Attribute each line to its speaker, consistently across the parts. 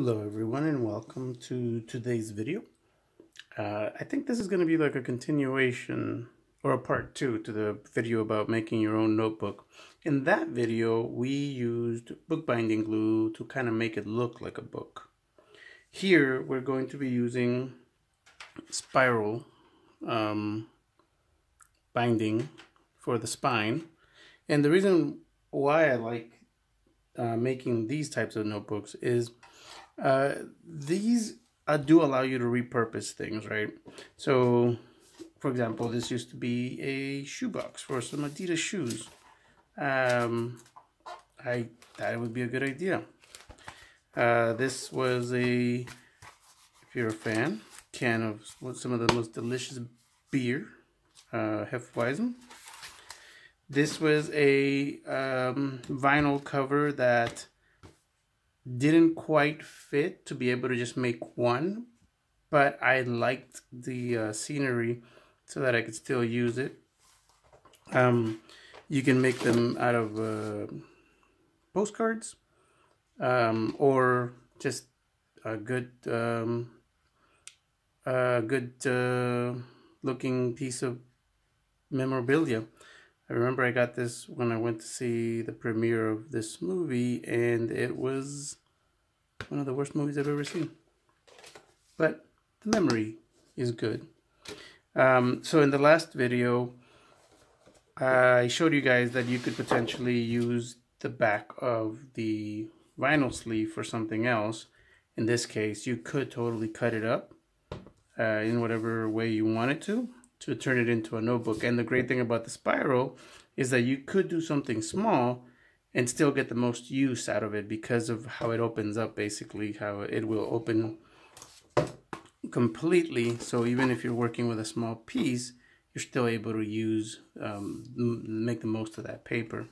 Speaker 1: Hello everyone and welcome to today's video. I think this is going to be like a continuation or a part 2 to the video about making your own notebook. In that video we used bookbinding glue to kind of make it look like a book. Here we're going to be using spiral binding for the spine, and the reason why I like making these types of notebooks is these do allow you to repurpose things, right? So, for example, this used to be a shoebox for some Adidas shoes. I thought it would be a good idea. This was if you're a fan, can of some of the most delicious beer, Hefeweizen. This was a vinyl cover that didn't quite fit to be able to just make one, but I liked the scenery so that I could still use it. You can make them out of postcards or just a good looking piece of memorabilia. I remember I got this when I went to see the premiere of this movie, and it was one of the worst movies I've ever seen. But the memory is good. So in the last video, I showed you guys that you could potentially use the back of the vinyl sleeve for something else. In this case, you could totally cut it up in whatever way you wanted to turn it into a notebook. And the great thing about the spiral is that you could do something small and still get the most use out of it because of how it opens up, basically, how it will open completely. So even if you're working with a small piece, you're still able to use, make the most of that paper.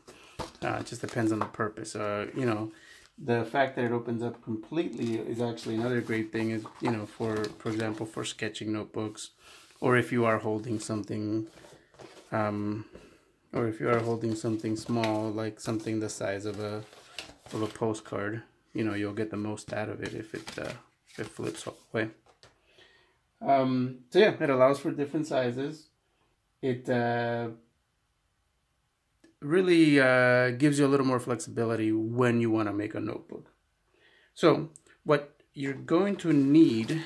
Speaker 1: It just depends on the purpose. You know, the fact that it opens up completely is actually another great thing, is, you know, for example, for sketching notebooks, or if you are holding something, small, like something the size of a postcard, you know, you'll get the most out of it if it flips all the way. So yeah, it allows for different sizes. It really gives you a little more flexibility when you want to make a notebook. So what you're going to need,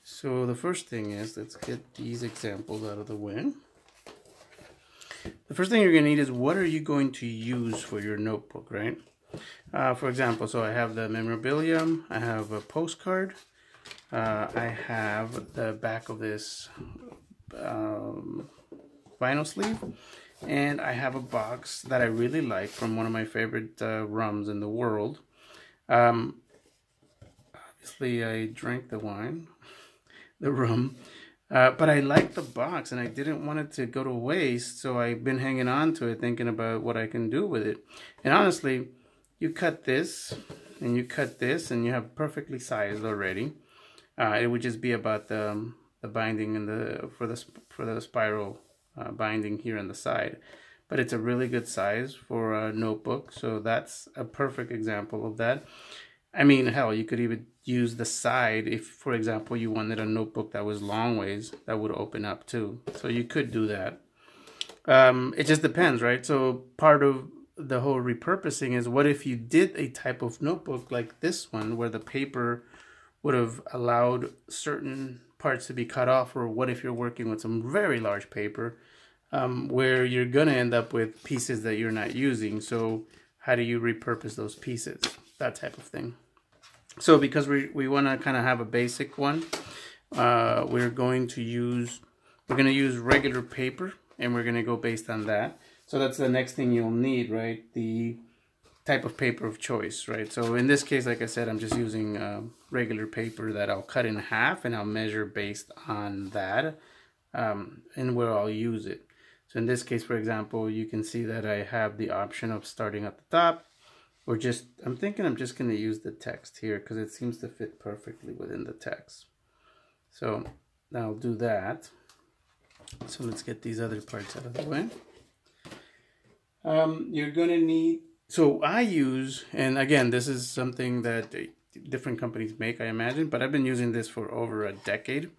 Speaker 1: so the first thing is, let's get these examples out of the way. The first thing you're going to need is, what are you going to use for your notebook, right? For example, so I have the memorabilia, I have a postcard, I have the back of this vinyl sleeve, and I have a box that I really like from one of my favorite rums in the world. Obviously, I drank the wine, the rum, but I like the box and I didn't want it to go to waste, so I've been hanging on to it, thinking about what I can do with it. And honestly, you cut this and you cut this and you have perfectly sized already. It would just be about the binding and for the spiral binding here on the side, but it's a really good size for a notebook, so that's a perfect example of that. I mean, hell, you could even use the side if, for example, you wanted a notebook that was long ways, that would open up too. So you could do that. It just depends, right? So part of the whole repurposing is, what if you did a type of notebook like this one, where the paper would have allowed certain parts to be cut off, or what if you're working with some very large paper where you're going to end up with pieces that you're not using. So how do you repurpose those pieces? That type of thing. So because we want to kind of have a basic one, we're going to use regular paper, and we're going to go based on that. So that's the next thing you'll need, right? The type of paper of choice, right? So in this case, like I said, I'm just using regular paper that I'll cut in half, and I'll measure based on that and where I'll use it. So in this case, for example, you can see that I have the option of starting at the top, or just, I'm thinking I'm just going to use the text here because it seems to fit perfectly within the text. So I'll do that. So let's get these other parts out of the way. You're going to need, so I use, and again, this is something that different companies make, I imagine, but I've been using this for over a decade.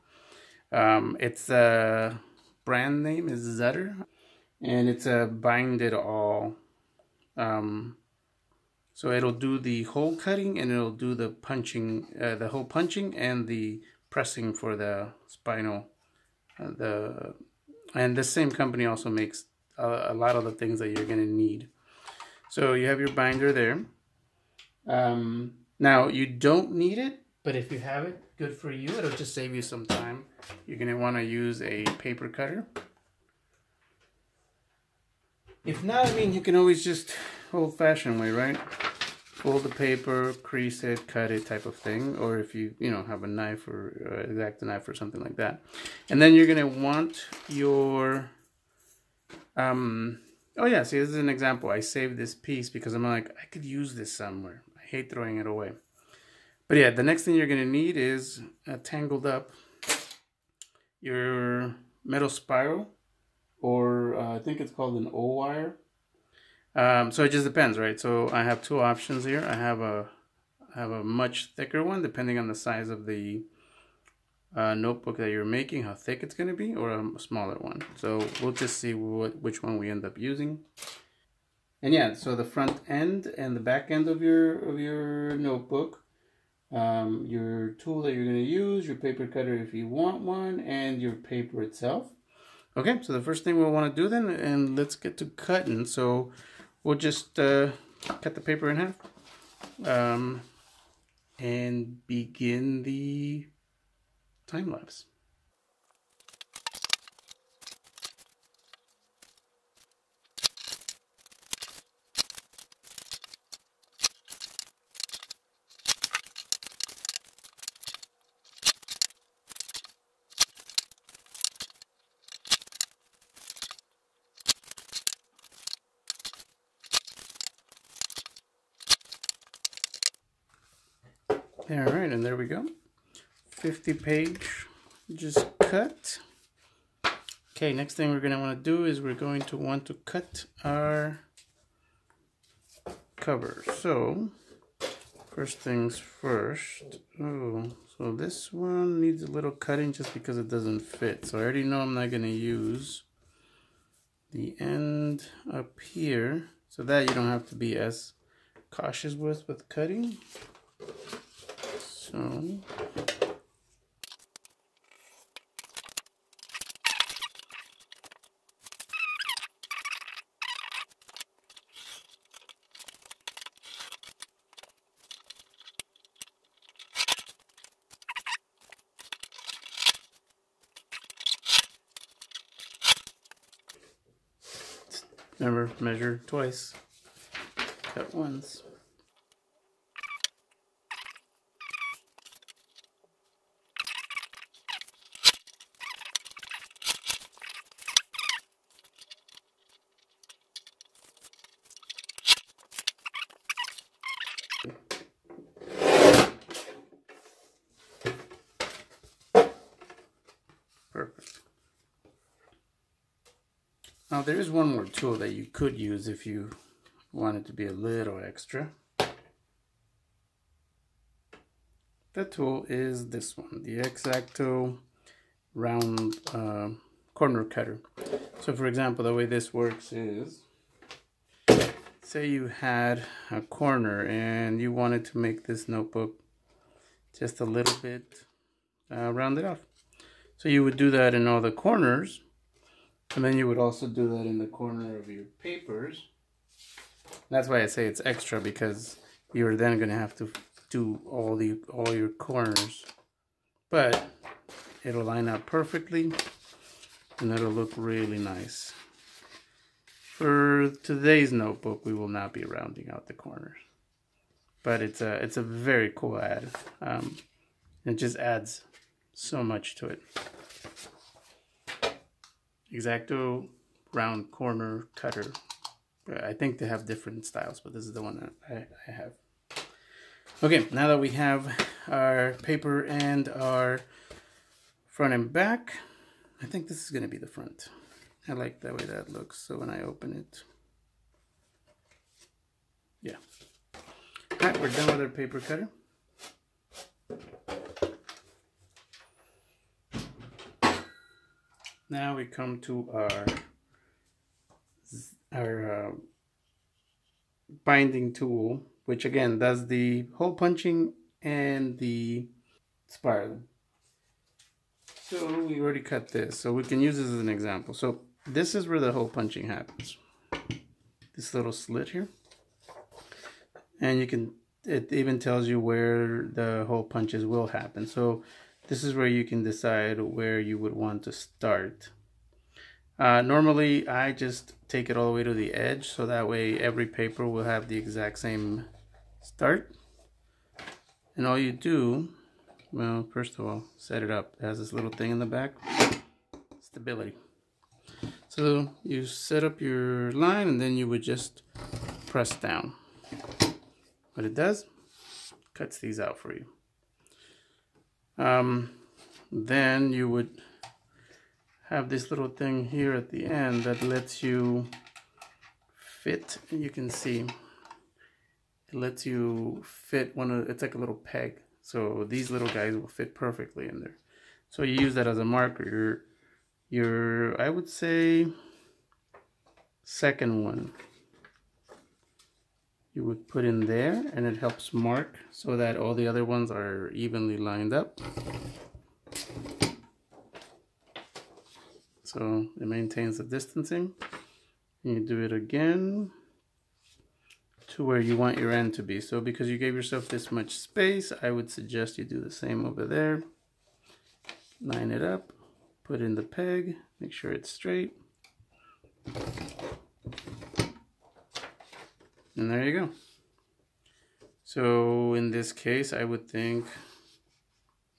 Speaker 1: It's brand name is Zutter, and it's a bind it all. So it'll do the hole cutting, and it'll do the punching, the hole punching and the pressing for the spinal. And this same company also makes a lot of the things that you're going to need. So you have your binder there. Now you don't need it, but if you have it, good for you. It'll just save you some time. You're going to want to use a paper cutter. If not, I mean, you can always just old-fashioned way, right? Fold the paper, crease it, cut it type of thing. Or if you have a knife or X-Acto knife or something like that. And then you're going to want your... oh yeah, see, this is an example. I saved this piece because I'm like, I could use this somewhere. I hate throwing it away. But yeah, the next thing you're going to need is tangled up your metal spiral, or I think it's called an O-wire. So it just depends, right? So I have two options here. I have a much thicker one, depending on the size of the notebook that you're making, how thick it's going to be, or a smaller one. So we'll just see which one we end up using. And yeah, so the front end and the back end of your notebook, your tool that you're going to use, your paper cutter if you want one, and your paper itself. Okay, so the first thing we'll want to do then, and let's get to cutting. So we'll just cut the paper in half and begin the time lapse. All right, and there we go. 50 page just cut. Okay, next thing we're going to want to do is we're going to want to cut our cover. So first things first. Oh, so this one needs a little cutting just because it doesn't fit. So I already know I'm not going to use the end up here, so that you don't have to be as cautious with cutting. So remember, measure twice, cut once. Perfect. Now there is one more tool that you could use if you wanted to be a little extra. That tool is this one, the X-Acto round corner cutter. So for example, the way this works is, say you had a corner and you wanted to make this notebook just a little bit rounded off. So you would do that in all the corners, and then you would also do that in the corner of your papers. That's why I say it's extra, because you're then going to have to do all your corners, but it'll line up perfectly and it'll look really nice. For today's notebook, we will not be rounding out the corners, but it's a very cool ad. It just adds so much to it. X-Acto round corner cutter. I think they have different styles, but this is the one that I have. Okay, now that we have our paper and our front and back, I think this is going to be the front. I like the way that looks, so when I open it, yeah. All right, we're done with our paper cutter. Now we come to our binding tool, which again does the hole punching and the spiraling. So we already cut this, so we can use this as an example. So this is where the hole punching happens. This little slit here. And it even tells you where the hole punches will happen. So this is where you can decide where you would want to start. Normally I just take it all the way to the edge, so that way every paper will have the exact same start. And all you do, well, first of all, set it up. It has this little thing in the back, stability. So you set up your line and then you would just press down. What it does, cuts these out for you. Then you would have this little thing here at the end that lets you fit, and you can see it lets you fit it's like a little peg. So these little guys will fit perfectly in there. So you use that as a marker. Your I would say second one you would put in there, and it helps mark so that all the other ones are evenly lined up. So it maintains the distancing. And you do it again to where you want your end to be. So because you gave yourself this much space, I would suggest you do the same over there. Line it up, put in the peg, make sure it's straight. And there you go. So in this case, I would think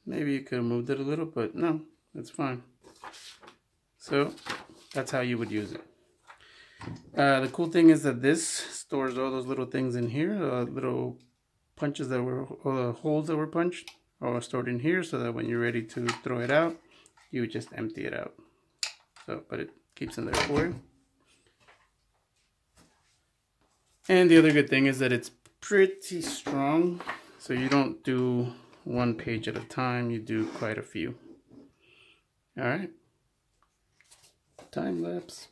Speaker 1: maybe you could have moved it a little, but no, it's fine. So that's how you would use it. The cool thing is that this stores all those little things in here, little punches that were, or holes that were punched, are stored in here, so that when you're ready to throw it out, you would just empty it out. So, but it keeps in there for you. And the other good thing is that it's pretty strong, so you don't do one page at a time, you do quite a few. All right, time lapse.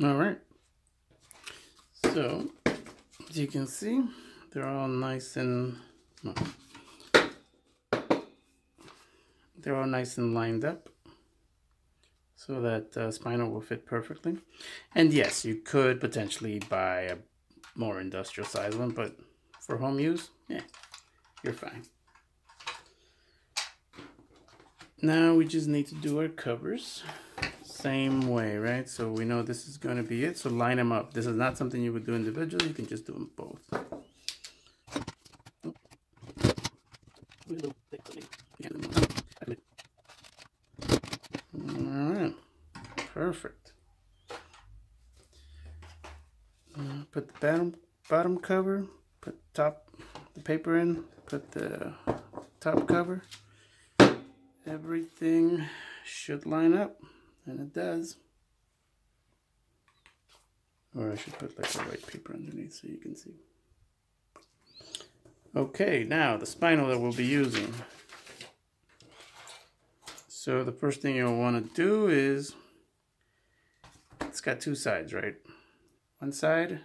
Speaker 1: All right, so as you can see, they're all nice and lined up, so that spinal will fit perfectly. And yes, you could potentially buy a more industrial size one, but for home use, yeah, you're fine. Now we just need to do our covers. Same way, right? So we know this is going to be it, so line them up. This is not something you would do individually, you can just do them both. Alright, perfect. Put the bottom cover, put the paper in, put the top cover. Everything should line up. And it does. Or I should put like the white paper underneath so you can see. Okay, now the spinal that we'll be using. So the first thing you'll want to do is, it's got two sides, right? One side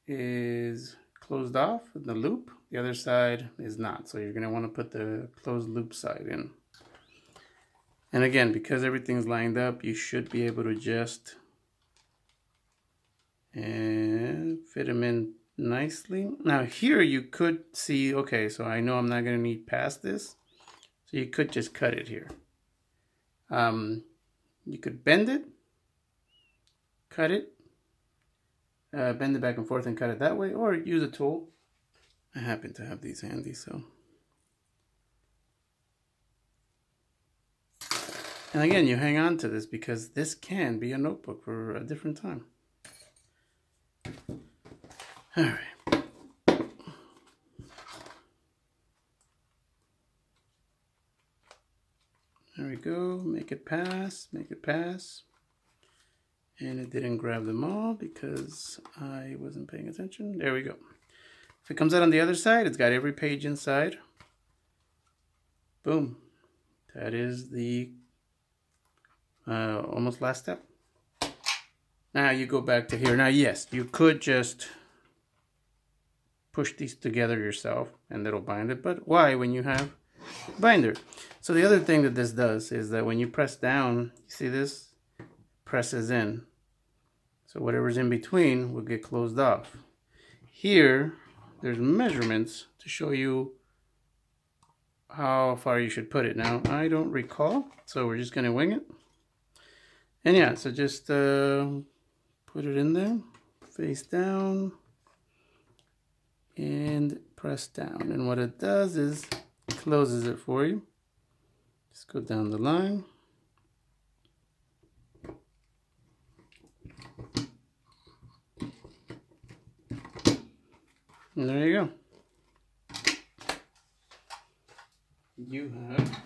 Speaker 1: is closed off with the loop. The other side is not. So you're going to want to put the closed loop side in. And again, because everything's lined up, you should be able to just and fit them in nicely. Now here you could see, okay, so I know I'm not going to need past this. So you could just cut it here. You could bend it, cut it, bend it back and forth and cut it that way, or use a tool. I happen to have these handy, so. And again, you hang on to this because this can be a notebook for a different time. All right. There we go. Make it pass. Make it pass. And it didn't grab them all because I wasn't paying attention. There we go. If it comes out on the other side, it's got every page inside. Boom. That is the almost last step. Now you go back to here. Now, yes, you could just push these together yourself and it'll bind it. But why when you have a binder? So the other thing that this does is that when you press down, you see this? Presses in. So whatever's in between will get closed off. Here, there's measurements to show you how far you should put it. Now, I don't recall, so we're just going to wing it. And yeah, so just put it in there, face down, and press down. And what it does is closes it for you. Just go down the line. And there you go. You have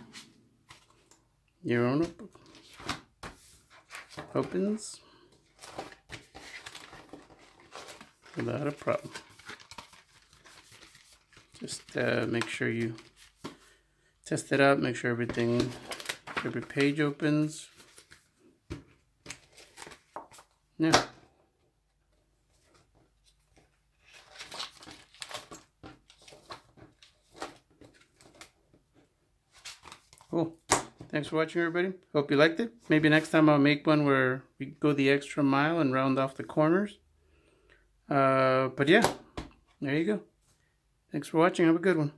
Speaker 1: your own notebook. Opens without a problem. Just make sure you test it out, make sure every page opens. Yeah. Cool. Thanks for watching, everybody. Hope you liked it. Maybe next time I'll make one where we go the extra mile and round off the corners. But yeah, there you go. Thanks for watching. Have a good one.